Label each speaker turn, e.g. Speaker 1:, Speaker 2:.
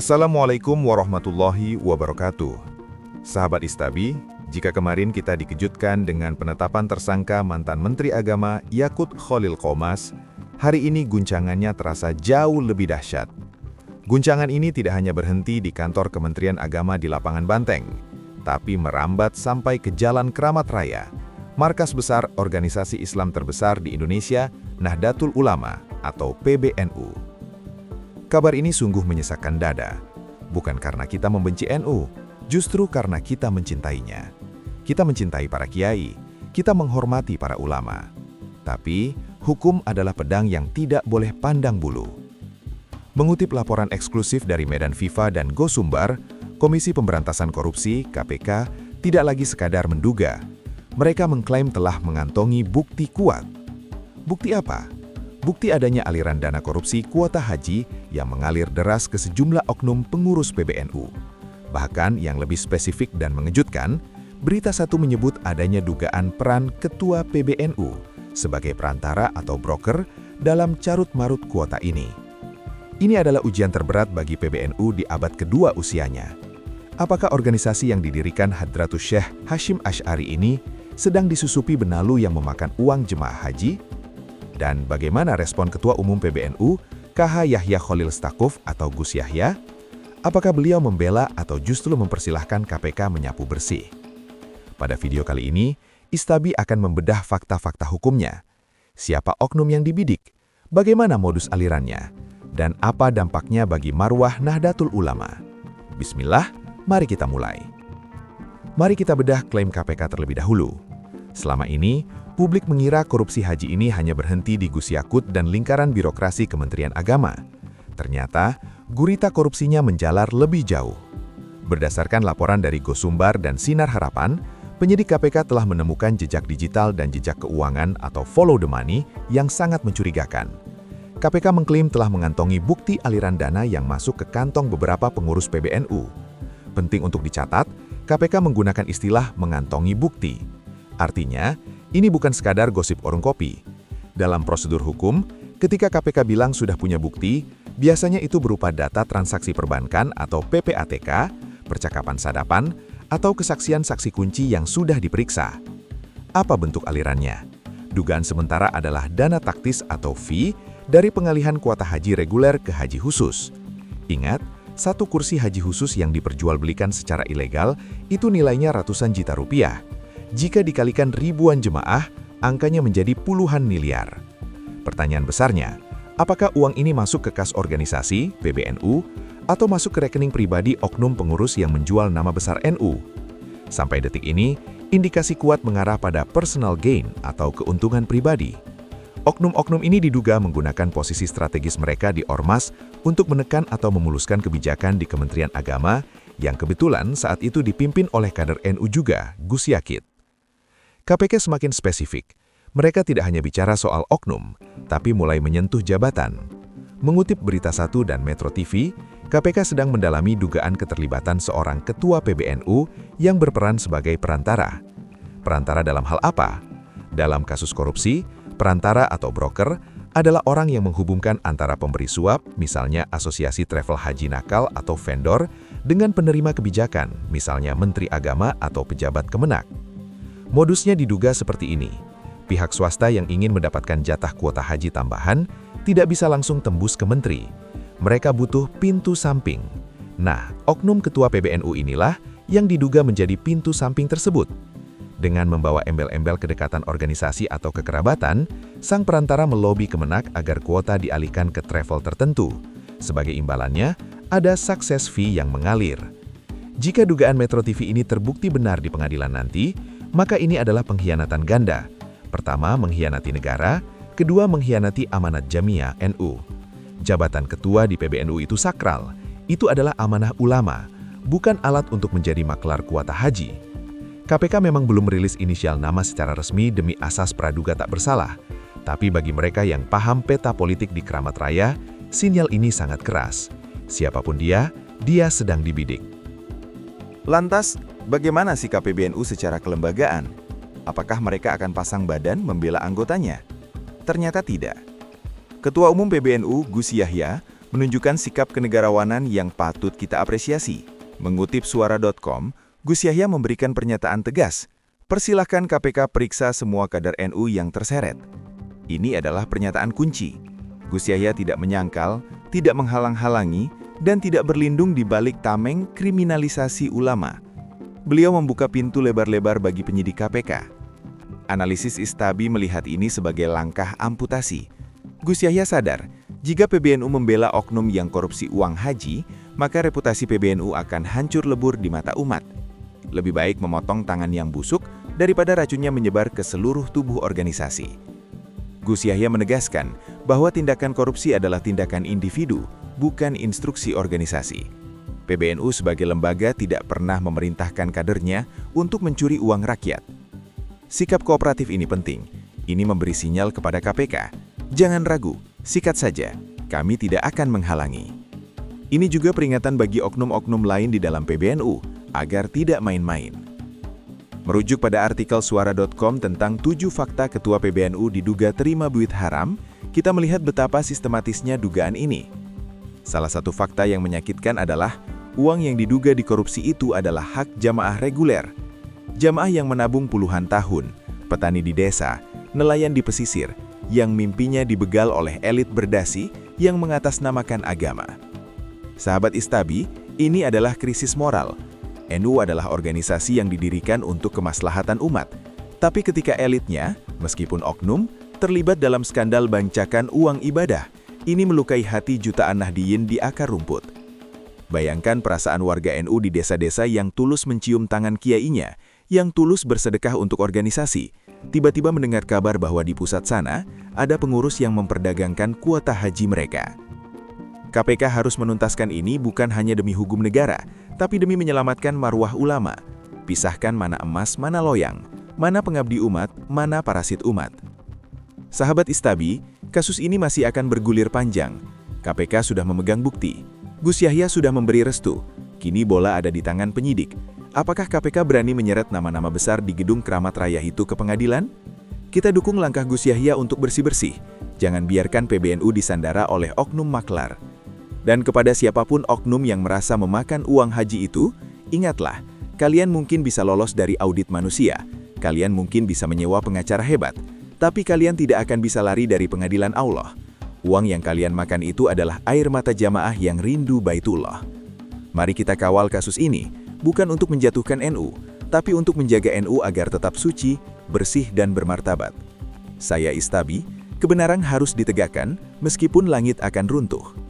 Speaker 1: Assalamualaikum warahmatullahi wabarakatuh. Sahabat Istabi, jika kemarin kita dikejutkan dengan penetapan tersangka mantan Menteri Agama Yakut Khalil Qomas, hari ini guncangannya terasa jauh lebih dahsyat. Guncangan ini tidak hanya berhenti di kantor Kementerian Agama di Lapangan Banteng, tapi merambat sampai ke Jalan Keramat Raya, markas besar organisasi Islam terbesar di Indonesia, Nahdlatul Ulama atau PBNU. Kabar ini sungguh menyesakkan dada, bukan karena kita membenci NU, justru karena kita mencintainya. Kita mencintai para kiai, kita menghormati para ulama. Tapi, hukum adalah pedang yang tidak boleh pandang bulu. Mengutip laporan eksklusif dari Medan FIFA dan Gosumbar, Komisi Pemberantasan Korupsi (KPK) tidak lagi sekadar menduga. Mereka mengklaim telah mengantongi bukti kuat. Bukti apa? Bukti adanya aliran dana korupsi kuota haji yang mengalir deras ke sejumlah oknum pengurus PBNU. Bahkan yang lebih spesifik dan mengejutkan, berita satu menyebut adanya dugaan peran Ketua PBNU sebagai perantara atau broker dalam carut-marut kuota ini. Ini adalah ujian terberat bagi PBNU di abad kedua usianya. Apakah organisasi yang didirikan Hadratus Syekh Hashim Asy'ari ini sedang disusupi benalu yang memakan uang jemaah haji? Dan bagaimana respon Ketua Umum PBNU, KH Yahya Khalil Stakuf atau Gus Yahya? Apakah beliau membela atau justru mempersilahkan KPK menyapu bersih? Pada video kali ini, Istabi akan membedah fakta-fakta hukumnya. Siapa oknum yang dibidik? Bagaimana modus alirannya? Dan apa dampaknya bagi marwah Nahdlatul Ulama? Bismillah, mari kita mulai. Mari kita bedah klaim KPK terlebih dahulu. Selama ini, publik mengira korupsi haji ini hanya berhenti di Gus Yakut dan lingkaran birokrasi Kementerian Agama. Ternyata, gurita korupsinya menjalar lebih jauh. Berdasarkan laporan dari Gosumbar dan Sinar Harapan, penyidik KPK telah menemukan jejak digital dan jejak keuangan atau follow the money yang sangat mencurigakan. KPK mengklaim telah mengantongi bukti aliran dana yang masuk ke kantong beberapa pengurus PBNU. Penting untuk dicatat, KPK menggunakan istilah mengantongi bukti. Artinya, ini bukan sekadar gosip warung kopi. Dalam prosedur hukum, ketika KPK bilang sudah punya bukti, biasanya itu berupa data transaksi perbankan atau PPATK, percakapan sadapan, atau kesaksian saksi kunci yang sudah diperiksa. Apa bentuk alirannya? Dugaan sementara adalah dana taktis atau fee dari pengalihan kuota haji reguler ke haji khusus. Ingat, satu kursi haji khusus yang diperjualbelikan secara ilegal itu nilainya ratusan juta rupiah. Jika dikalikan ribuan jemaah, angkanya menjadi puluhan miliar. Pertanyaan besarnya, apakah uang ini masuk ke kas organisasi, PBNU, atau masuk ke rekening pribadi oknum pengurus yang menjual nama besar NU? Sampai detik ini, indikasi kuat mengarah pada personal gain atau keuntungan pribadi. Oknum-oknum ini diduga menggunakan posisi strategis mereka di Ormas untuk menekan atau memuluskan kebijakan di Kementerian Agama yang kebetulan saat itu dipimpin oleh kader NU juga, Gus Yakut. KPK semakin spesifik. Mereka tidak hanya bicara soal oknum, tapi mulai menyentuh jabatan. Mengutip Berita Satu dan Metro TV, KPK sedang mendalami dugaan keterlibatan seorang ketua PBNU yang berperan sebagai perantara. Perantara dalam hal apa? Dalam kasus korupsi, perantara atau broker adalah orang yang menghubungkan antara pemberi suap, misalnya asosiasi travel haji nakal atau vendor, dengan penerima kebijakan, misalnya Menteri Agama atau pejabat Kemenak. Modusnya diduga seperti ini. Pihak swasta yang ingin mendapatkan jatah kuota haji tambahan tidak bisa langsung tembus ke menteri. Mereka butuh pintu samping. Nah, oknum ketua PBNU inilah yang diduga menjadi pintu samping tersebut. Dengan membawa embel-embel kedekatan organisasi atau kekerabatan, sang perantara melobi Kemenak agar kuota dialihkan ke travel tertentu. Sebagai imbalannya, ada success fee yang mengalir. Jika dugaan Metro TV ini terbukti benar di pengadilan nanti, maka ini adalah pengkhianatan ganda. Pertama, mengkhianati negara, kedua, mengkhianati amanat Jamiah NU. Jabatan ketua di PBNU itu sakral, itu adalah amanah ulama, bukan alat untuk menjadi maklar kuota haji. KPK memang belum merilis inisial nama secara resmi demi asas praduga tak bersalah, tapi bagi mereka yang paham peta politik di Keramat Raya, sinyal ini sangat keras. Siapapun dia sedang dibidik. Lantas, bagaimana sikap PBNU secara kelembagaan? Apakah mereka akan pasang badan membela anggotanya? Ternyata tidak. Ketua Umum PBNU, Gus Yahya, menunjukkan sikap kenegarawanan yang patut kita apresiasi. Mengutip suara.com, Gus Yahya memberikan pernyataan tegas, "Persilahkan KPK periksa semua kader NU yang terseret." Ini adalah pernyataan kunci. Gus Yahya tidak menyangkal, tidak menghalang-halangi, dan tidak berlindung di balik tameng kriminalisasi ulama. Beliau membuka pintu lebar-lebar bagi penyidik KPK. Analisis Istabi melihat ini sebagai langkah amputasi. Gus Yahya sadar, jika PBNU membela oknum yang korupsi uang haji, maka reputasi PBNU akan hancur lebur di mata umat. Lebih baik memotong tangan yang busuk daripada racunnya menyebar ke seluruh tubuh organisasi. Gus Yahya menegaskan bahwa tindakan korupsi adalah tindakan individu, bukan instruksi organisasi. PBNU sebagai lembaga tidak pernah memerintahkan kadernya untuk mencuri uang rakyat. Sikap kooperatif ini penting. Ini memberi sinyal kepada KPK. Jangan ragu, sikat saja. Kami tidak akan menghalangi. Ini juga peringatan bagi oknum-oknum lain di dalam PBNU, agar tidak main-main. Merujuk pada artikel suara.com tentang 7 fakta ketua PBNU diduga terima duit haram, kita melihat betapa sistematisnya dugaan ini. Salah satu fakta yang menyakitkan adalah uang yang diduga dikorupsi itu adalah hak jamaah reguler. Jamaah yang menabung puluhan tahun, petani di desa, nelayan di pesisir, yang mimpinya dibegal oleh elit berdasi yang mengatasnamakan agama. Sahabat Istabi, ini adalah krisis moral. NU adalah organisasi yang didirikan untuk kemaslahatan umat. Tapi ketika elitnya, meskipun oknum, terlibat dalam skandal bancakan uang ibadah, ini melukai hati jutaan Nahdiyin di akar rumput. Bayangkan perasaan warga NU di desa-desa yang tulus mencium tangan kiainya, yang tulus bersedekah untuk organisasi, tiba-tiba mendengar kabar bahwa di pusat sana, ada pengurus yang memperdagangkan kuota haji mereka. KPK harus menuntaskan ini bukan hanya demi hukum negara, tapi demi menyelamatkan marwah ulama. Pisahkan mana emas, mana loyang, mana pengabdi umat, mana parasit umat. Sahabat Istabi, kasus ini masih akan bergulir panjang. KPK sudah memegang bukti. Gus Yahya sudah memberi restu. Kini bola ada di tangan penyidik. Apakah KPK berani menyeret nama-nama besar di gedung Keramat Raya itu ke pengadilan? Kita dukung langkah Gus Yahya untuk bersih-bersih. Jangan biarkan PBNU disandara oleh oknum maklar. Dan kepada siapapun oknum yang merasa memakan uang haji itu, ingatlah, kalian mungkin bisa lolos dari audit manusia, kalian mungkin bisa menyewa pengacara hebat, tapi kalian tidak akan bisa lari dari pengadilan Allah. Uang yang kalian makan itu adalah air mata jamaah yang rindu Baitullah. Mari kita kawal kasus ini, bukan untuk menjatuhkan NU, tapi untuk menjaga NU agar tetap suci, bersih dan bermartabat. Saya Istabi, kebenaran harus ditegakkan, meskipun langit akan runtuh.